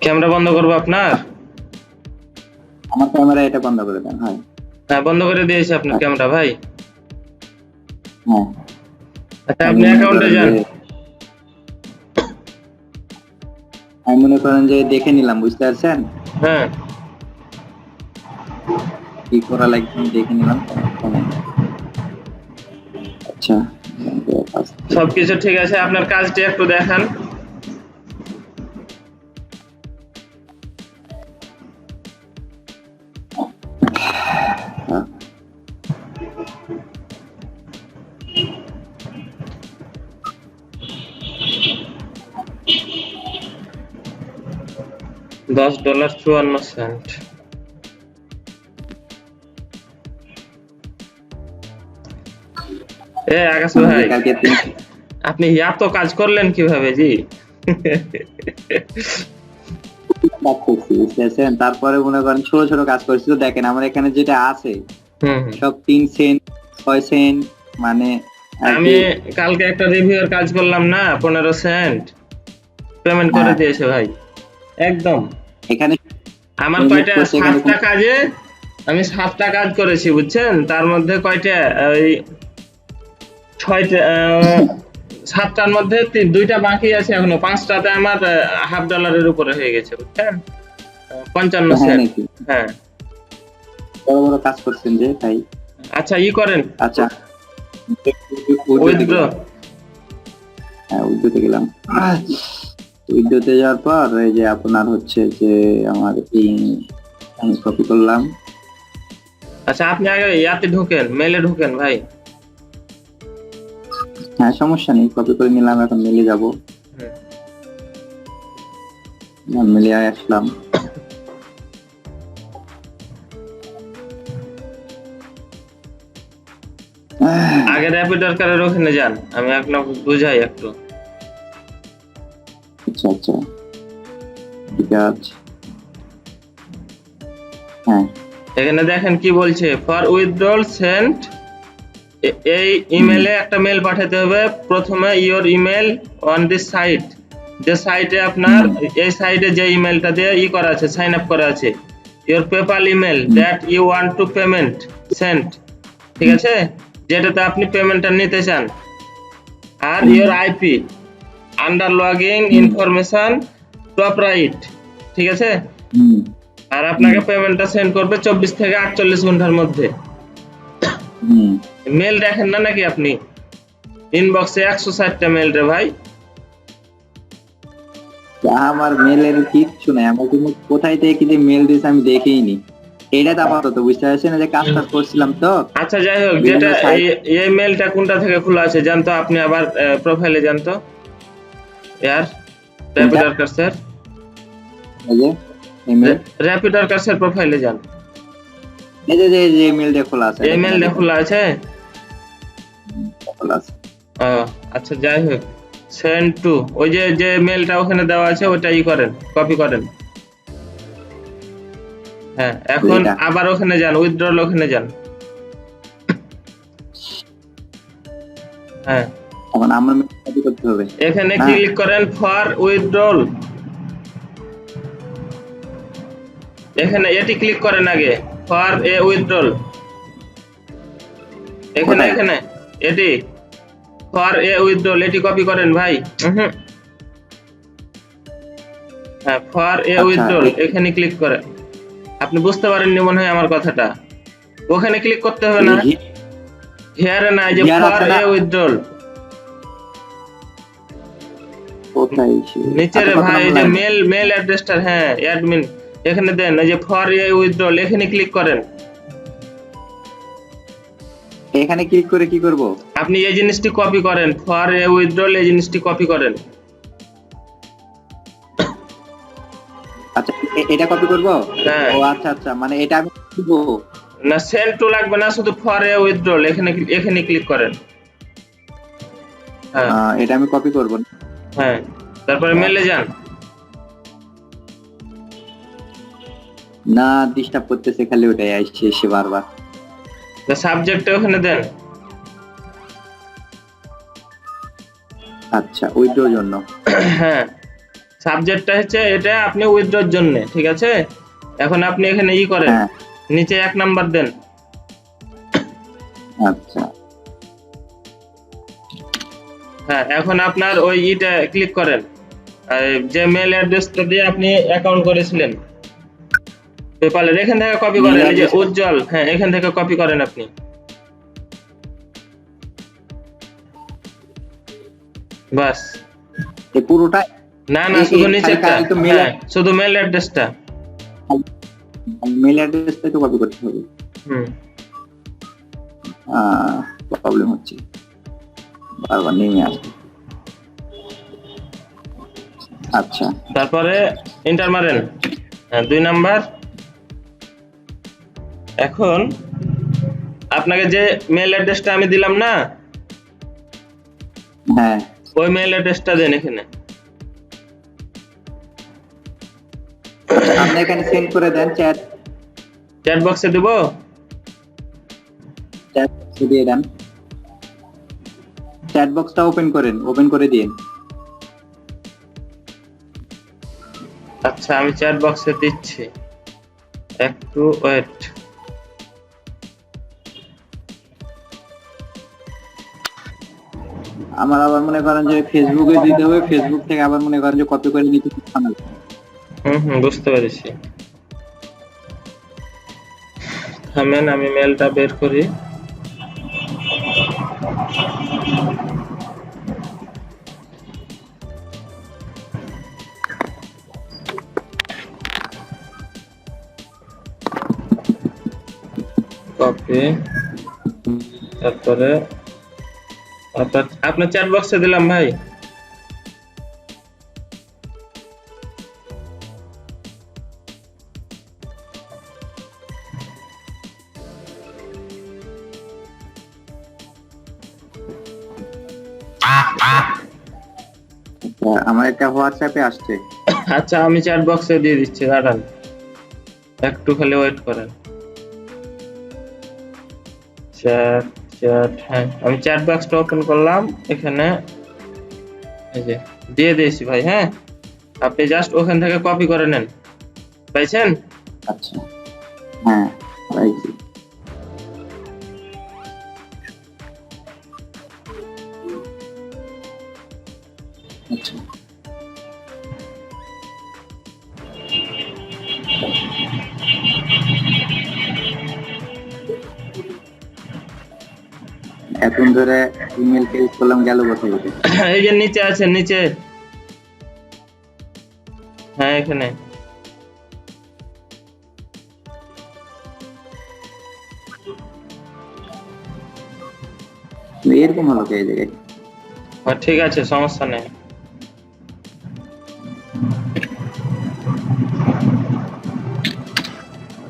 Camera বন্ধ করবো আপনার? আমার ক্যামেরা এটা বন্ধ করে দেন। হ্যাঁ বন্ধ করে দিয়েছি আপনার ক্যামেরা ভাই। হ্যাঁ আচ্ছা আপনি অ্যাকাউন্টে যান। আমি মনে করেন যে দেখে নিলাম, বুঝতে পারছেন? হ্যাঁ কি করা লাগবে দেখে নিলাম। আচ্ছা সবকিছু ঠিক আছে, আপনার কাজটি একটু দেখান। $10.54। আকাশ ভাই আপনি এত কাজ করলেন কিভাবে জি? তারপরে মনে করেন ছোট ছোট কাজ করছি। তো দেখেন আমার এখানে যেটা আছে সব 3 সেন্ট 6 সেন্ট, মানে আমি কালকে একটা রিভিউর কাজ করলাম না, 15 সেন্ট পেমেন্ট করে দিয়েছে ভাই একদম। এখানে আমার কয়টা 7টা কাজে আমি 7টা কাজ করেছি বুঝছেন, তার মধ্যে কয়টা ওই 6টা 7টার মধ্যে 2টা বাকি আছে এখনো, 5টাতে আমার $50 উপরে হয়ে গেছে বুঝছেন, 55 সেন্ট। হ্যাঁ বড় বড় কাজ করছেন যে তাই। আচ্ছা ই করেন। আচ্ছা উইথড্র। হ্যাঁ উইথড্রতে গেলাম। উইথড্রতে যাওয়ার পর এই যে আপনার হচ্ছে যে আমার আমি কপি করলাম। আচ্ছা আপনি আগে ইয়াতে ঢোকেন, মেলে ঢোকেন ভাই। হ্যাঁ সমস্যা নেই, কপি করে নিলাম, এখন মেলে যাব। মেলে আসলাম। আগে র্যাপিডওয়ার্কারের ওখানে যান, আমি আপনাকে বুঝাই একটু। আচ্ছা আচ্ছা ঠিক আছে। হ্যাঁ এখানে দেখেন কি বলছে, ফর উইথড্রল সেন্ট। এই ইমেলে একটা মেল পাঠাতে হবে প্রথমে, your email on this site, যে সাইটে আপনার এই সাইটে যে ইমেলটা দিয়ে ই করা আছে, সাইন আপ করা আছে, your PayPal email that you want to payment sent, ঠিক আছে, যেটাতে আপনি পেমেন্টটা নিতে চান, আর your IP under logging information top right, ঠিক আছে। আর আপনাকে পেমেন্টটা সেন্ড করবে 24 থেকে 48 ঘন্টার মধ্যে। মেল দেখেন না নাকি আপনি? ইনবক্সে 160টা মেল রে ভাই। আমার মেলের কিচ্ছু নাই, আমার কোথায় থেকে যে মেল দিয়েছে আমি দেখিনি। এটা তো আপাতত বুঝতে পারছি না যে কাজটা করছিলাম তো। আচ্ছা যাই হোক, যেটা এই মেলটা কোনটা থেকে খোলা আছে জানতো আপনি? আবার প্রোফাইলে জানতো यार Rapidworkers এর Rapidworkers এর প্রোফাইলে যান। এই যে ইমেলটা খোলা আছে, ইমেলটা খোলা আছে, খোলা আছে। আচ্ছা যাই হোক, সেন্ড টু, ওই যে মেলটা ওখানে দেওয়া আছে ওটা ই করেন, কপি করেন। হ্যাঁ এখন আবার ওখানে যান, উইথড্রল ওখানে যান। হ্যাঁ এখন আমরা কপি করতে হবে, এখানে ক্লিক করেন ফর উইথড্রল। এখানে এটি ক্লিক করেন আগে, ফর এ উইথড্রল। এখানে এখানে এটি ফর এ উইথড্রল, এটি কপি করেন ভাই। হ্যাঁ ফর এ উইথড্রল এখানে ক্লিক করেন। আপনি বুঝতে পারেননি মনে হয় আমার কথাটা। ওখানে ক্লিক করতে হবে না, হিয়ারে না, যে ফর এ উইথড্রল নিচে রে ভাই, যে মেল অ্যাড্রেসটা, হ্যাঁ অ্যাডমিন, এখানে দেন, এই যে ফর এ উইথড্রল এখানে ক্লিক করেন। এখানে ক্লিক করে কি করব? আপনি এই জিনিসটি কপি করেন, ফর এ উইথড্রল এই জিনিসটি কপি করেন। আচ্ছা এটা কপি করব? হ্যাঁ ও আচ্ছা আচ্ছা, মানে এটা আমি দিব না, সেন্ড টু লাগবে না, শুধু ফর এ উইথড্রল এখানে ক্লিক করেন। হ্যাঁ এটা আমি কপি করব। হ্যাঁ তারপরে মেলে যান। না ডিস্টার্ব করতেছে, খালি ওটাই আসছে এসে বারবার। তো সাবজেক্টে ওখানে দেন। আচ্ছা উইথড্রর জন্য, হ্যাঁ সাবজেক্টটা হচ্ছে এটা আপনি উইথড্রর জন্য, ঠিক আছে। এখন আপনি এখানে করেন, হ্যাঁ নিচে 1 নাম্বার দেন। আচ্ছা হ্যাঁ, এখন আপনার ওই ক্লিক করেন, যে মেল অ্যাড্রেসটা দিয়ে আপনি অ্যাকাউন্ট করেছিলেন পেপালের, এখান থেকে কপি মেল করেন, এই যে অ্যাড্রেস উজ্জ্বল, হ্যাঁ এখান থেকে কপি করেন আপনি। বাস। এই পুরোটা না না, শুধু নিচেরটা, খালি তো মেল হ্যাঁ শুধু মেল অ্যাড্রেসটা। অ্যাড্রেসটা তো কপি করতে হবে। হুম। প্রবলেম হচ্ছে, বারবার নেমে আসবে। আচ্ছা তারপরে এন্টার মারেন, হ্যাঁ 2 নাম্বার। এখন আপনাকে যে মেল অ্যাড্রেসটা আমি দিলাম না, হ্যাঁ ওই মেল অ্যাড্রেসটা দেন এখানে। আপনি এখানে সেন্ড করে দেন, চ্যাট বক্সে দেব। চ্যাট বক্সে দিয়ে দেন, চ্যাট বক্সটা ওপেন করে দিন। আচ্ছা, আমি চ্যাট বক্সে দিচ্ছি, একটু ওয়েট। আমার আবার মনে করেন যে ফেসবুকে দিতে হবে, ফেসবুক থেকে আবার মনে করেন যে কপি করে নিতে বুঝতে পেরেছি। থামেন, আমি মেলটা বের করি। কপি, তারপরে আপনার চ্যাট বক্সে দিলাম ভাই। আমার একটা হোয়াটসঅ্যাপে আসছে। আচ্ছা, আমি চ্যাট বক্সে দিয়ে দিচ্ছি, দাঁড়ান একটু খালি ওয়েট করেন। চ্যাট, হ্যাঁ আমি চ্যাট বক্সটা ওপেন করলাম, এখানে এই যে দিয়ে দিয়েছি ভাই। হ্যাঁ, আপনি জাস্ট ওখান থেকে কপি করে নেন, পাইছেন? আচ্ছা হ্যাঁ পাইছি। আচ্ছা এখন ধরে ইমেল ক্লিক করলাম, গেল কোথায় এটা? এই যে নিচে আছে, নিচে, হ্যাঁ এখানে। এরকম হলো এই জায়গায়? ঠিক আছে, সমস্যা নেই।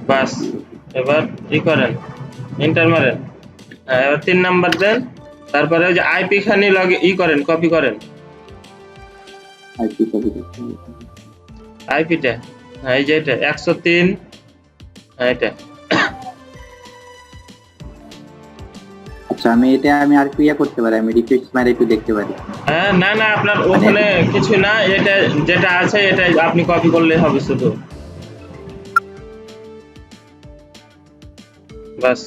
বাস, এবার করেন, এন্টার মারেন। হ্যাঁ, এবার 3 নাম্বার দেন, তারপরে ওই যে আইপি খানি করেন, কপি করেন আইপি কপি করতে হবে। আইপিটা, হ্যাঁ এই যে এটা 103, হ্যাঁ এটা। আচ্ছা আমি আর কি করতে পারি? আমি রিফ্রেশ মারে একটু দেখতে পারি? হ্যাঁ না না, আপনার ওখানে কিছু না, এটা যেটা আছে এটা আপনি কপি করলে হবে শুধু, বাস।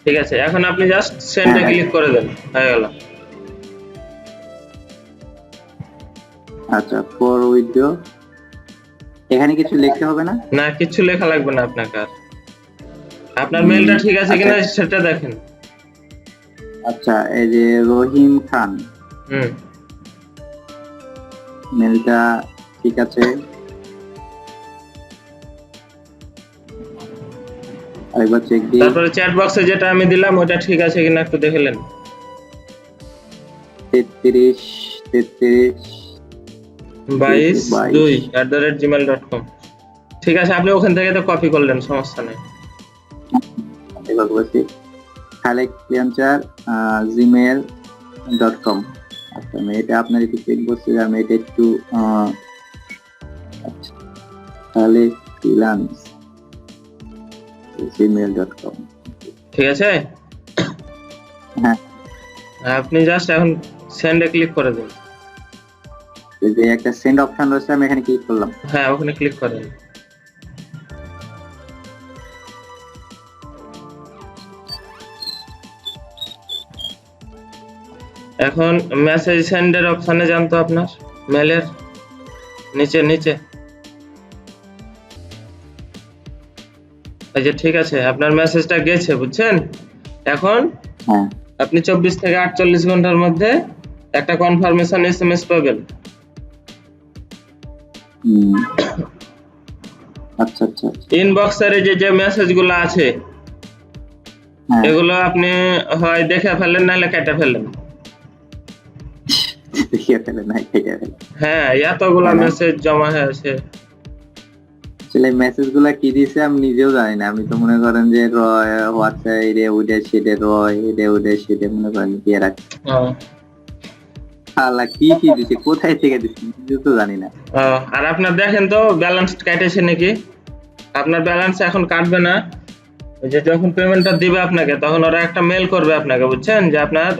ঠিক আছে, এখন আপনি জাস্ট সেন্ডে ক্লিক করে দেন, হয়ে গেল। আচ্ছা ফর উইথড্র, এখানে কিছু লিখতে হবে না? না, কিছু লেখা লাগবে না আপনাকে আর। আপনার মেলটা ঠিক আছে কিনা সেটা দেখেন। আচ্ছা এই যে রহিম খান, মেলটা ঠিক আছে, আরেকবার চেক দিই। তারপরে চ্যাট বক্সে যেটা আমি দিলাম ওটা ঠিক আছে কিনা একটু দেখে নেন। 33 22@gmail.com, ঠিক আছে, আপনি ওখান থেকে তো কপি করলেন, সমস্যা নেই। shahidulenter@gmail.com। আচ্ছা আমি এটা আপনার একটু চেক করছি, আমি এটা একটু আচ্ছা তাহলে freelance@gmail.com। ঠিক আছে, হ্যাঁ, আপনি জাস্ট এখন সেন্ডে ক্লিক করে দিন। এই যে একটা সেন্ড অপশন রয়েছে, আমি এখানে ক্লিক করলাম। হ্যাঁ, ওখানে ক্লিক করেন। এখন মেসেজ সেন্ডের অপশনে যান তো, আপনার মেলের নিচে নিচে এই যে, ঠিক আছে, আপনার মেসেজটা গেছে, বুঝছেন? এখন হ্যাঁ, আপনি 24 থেকে 48 ঘন্টার মধ্যে একটা কনফার্মেশন এসএমএস পাবেন। আচ্ছা আচ্ছা আচ্ছা। ইনবক্সের যে যে মেসেজগুলো আছে হ্যাঁ, এগুলো আপনি হয় দেখে ফেলেন, নাহলে কেটে ফেলেন। দেখিয়ে ফেলে নাই, দেখে ফেলে। হ্যাঁ, এতগুলা মেসেজ জমা হয়ে আছে। আসলে মেসেজ গুলা কি দিয়েছে আমি নিজেও জানি না। আমি তো মনে করেন যে হোয়াটসঅ্যাপ এরে উঠে সেটে এরে উঠে সেটে মনে করেন দিয়ে রাখছি। আল্লাহ কি কি দিছে, কোথায় থেকে দিছে নিজেও তো জানি না। আর আপনার দেখেন তো ব্যালেন্স কাটেছে নাকি? আপনার ব্যালেন্স এখন কাটবে না, ওই যে যখন পেমেন্টটা দিবে আপনাকে তখন ওরা একটা মেল করবে আপনাকে, বুঝছেন, যে আপনার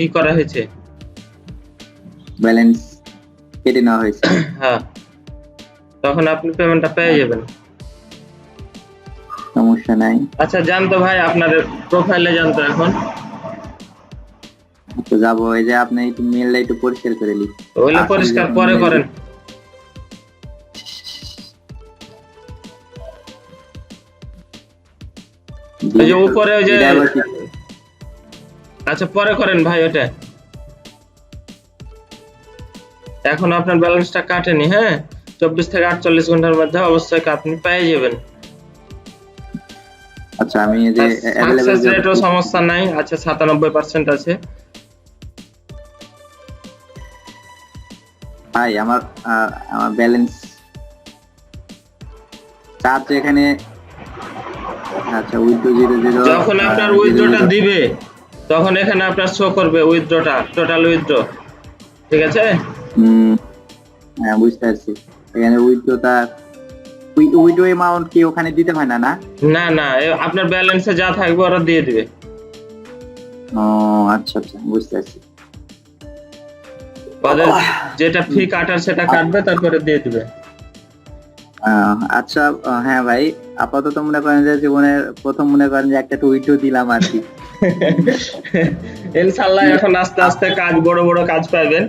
ই করা হয়েছে, ব্যালেন্স কেটে নেওয়া হয়েছে। হ্যাঁ, তখন আপনি পেমেন্টটা পেয়ে যাবেন। সমস্যা নাই। আচ্ছা, যান তো ভাই, আপনার প্রোফাইলে যান তো এখন। তো যাবো, এই যে আপনি একটু মেলটা একটু পরিষ্কার করে নিন। ওইটা পরিষ্কার পরে করেন। এই যে উপরে ওই যে, আচ্ছা পরে করেন ভাই ওটা, এখন আপনার ব্যালেন্সটা কাটেনি। হ্যাঁ, 24 থেকে 48 ঘন্টার মধ্যে অবশ্যই আপনি পেয়ে যাবেন। আচ্ছা, আমি এই যে সাকসেস রেটও সমস্যা নাই, আচ্ছা 97% আছে। ভাই আমার ব্যালেন্স চার্জ এখানে। আচ্ছা, উইথড্র 00। যখন আপনার উইথড্রটা দিবে তখন এখানে আপনার শো করবে উইথড্রটা, টোটাল উইথড্র, ঠিক আছে? হ্যাঁ, বুঝতে পারছি। এখানে উইথড্র অ্যামাউন্ট কি ওখানে দিতে হয় না? না না, আপনার ব্যালেন্সে যা থাকবে ওরা দিয়ে দিবে। ও আচ্ছা আচ্ছা, বুঝতে পারছি। ওদের যেটা ফি কাটার সেটা কাটবে, তারপরে দিয়ে দিবে। আচ্ছা, হ্যাঁ ভাই, আপাতত মনে করেন যে জীবনের প্রথম মনে করেন যে একটা উইথড্র দিলাম আর কি। ইনশাআল্লাহ এখন আস্তে আস্তে কাজ, বড় বড় কাজ পাবেন,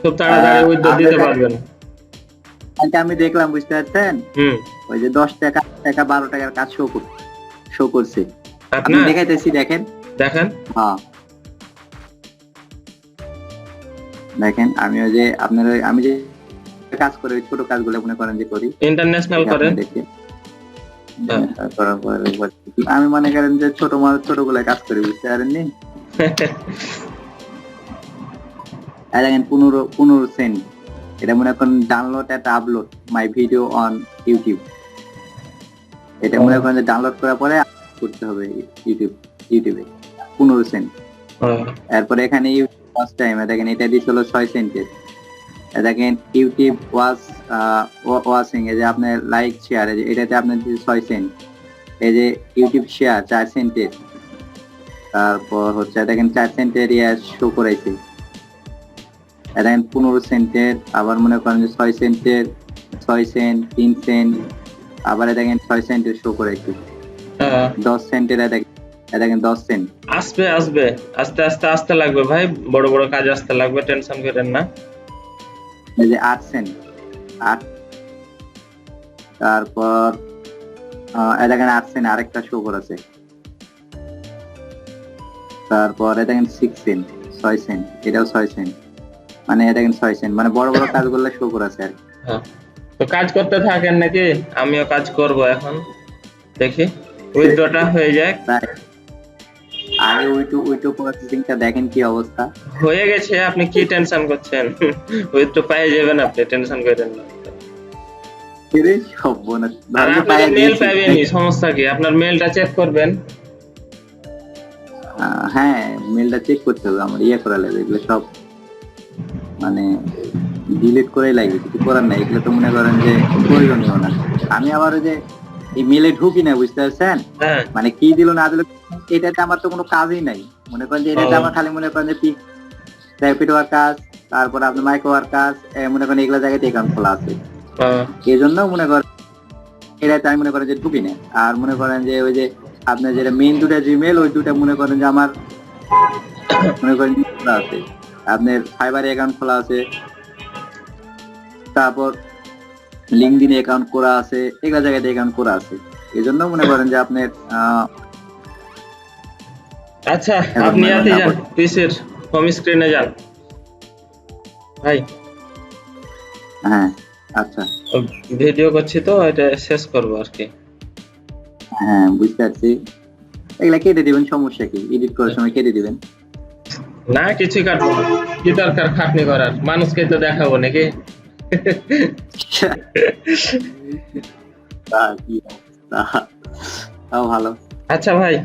খুব তাড়াতাড়ি উইথড্র দিতে পারবেন। আমি দেখলাম, বুঝতে পারছেন, ওই যে 10 টাকা 12 টাকার কাজ শো করছে। আপনি দেখাইতেছি, দেখেন দেখেন। হ্যাঁ, দেখেন, আমি ওই যে আপনার আমি যে কাজ করি, ছোট কাজগুলো মনে করেন যে করি, ইন্টারন্যাশনাল করে আমি মনে করেন যে ছোট গুলো কাজ করি, বুঝতে পারেননি? দেখেন 15 সেন্ট, এটা মনে করেন download and upload my video on YouTube. এটা মনে করেন যে ডাউনলোড করার পরে করতে হবে ইউটিউবে 15 সেন্ট। এরপরে এখানে ইউটিউব ওয়াচ টাইম, দেখেন এটা দিছিল 6 সেন্টের। দেখেন ইউটিউব ওয়াচিং, এই যে আপনার লাইক শেয়ার, এটাতে আপনার 6 সেন্ট। এই যে ইউটিউব শেয়ার 4 সেন্টের। তারপর হচ্ছে দেখেন 4 সেন্টের শো করাইছে। দেখেন 15 সেন্টের, আবার মনে করেন যে 6 সেন্টের, 6 সেন্ট, 3 সেন্ট, আবার দেখেন 6 সেন্টের শো করাইছে। 10 সেন্টের, দেখেন 10 সেন্ট। আসবে আস্তে আস্তে আসতে লাগবে ভাই, বড় বড় কাজ আসতে লাগবে, টেনশন করেন না। এই যে 8 সেন্ট, 8। তারপর দেখেন 8 সেন্ট আরেকটা শো করেছে। তারপর দেখেন 6 সেন্ট, 6 সেন্ট, এটাও 6 সেন্ট, মানে দেখেন 6 সেন্ট, মানে বড় বড় কাজগুলো শো করেছে আর কি। তো কাজ করতে থাকেন নাকি? আমিও কাজ করব এখন, দেখি উইথড্রটা হয়ে যায়। আগে উইথড্র প্রসেসিংটা দেখেন কি অবস্থা হয়ে গেছে, আপনি কি টেনশন করছেন? উইথড্র পেয়ে যাবেন, আপনি টেনশন করেন না। মেল পাবেনই, সমস্যা কি? আপনার মেলটা চেক করবেন। হ্যাঁ, মেলটা চেক করতে হবে, আমার করা লাগবে, এগুলো সব মানে ডিলিট করে লাগবে, কিছু করার নাই, এগুলো তো মনে করেন যে প্রয়োজনীয় না। আমি আবার ওই যে ইমেলে ঢুকি না, বুঝতে পারছেন? হ্যাঁ মানে কি দিল না দিল এটাতে আমার তো কোনো কাজই নাই। মনে করেন যে এটাতে আমার খালি মনে করেন যে র্যাপিড ওয়ার্কার্স, তারপর আপনার মাইক্রো ওয়ার্কার্স, মনে করেন এগুলা জায়গাতে অ্যাকাউন্ট খোলা আছে। এই জন্য মনে করেন এটাতে আমি মনে করেন যে ঢুকি না। আর মনে করেন যে ওই যে আপনার যেটা মেইন দুটা জিমেল, ওই দুটা মনে করেন যে আমার মনে করেন খোলা আছে। আপনার ফাইবারে অ্যাকাউন্ট খোলা আছে, তারপর লিঙ্কডিনে অ্যাকাউন্ট করা আছে, এগুলা জায়গাতে অ্যাকাউন্ট করা আছে। এই জন্য মনে করেন যে আপনার আচ্ছা আপনি আতে যান, পিসির হোম স্ক্রিনে যান ভাই। হ্যাঁ আচ্ছা, ভিডিও করছি তো এটা শেষ করবো আর কি। হ্যাঁ বুঝতে পারছি। এগুলা কেটে দিবেন, সমস্যা কি? এডিট করার সময় কেটে দিবেন। না কিছুই কাটবো না, কি দরকার খাটনি করার, মানুষকে তো দেখাবো নাকি। তা কি অবস্থা? তাও ভালো। আচ্ছা ভাই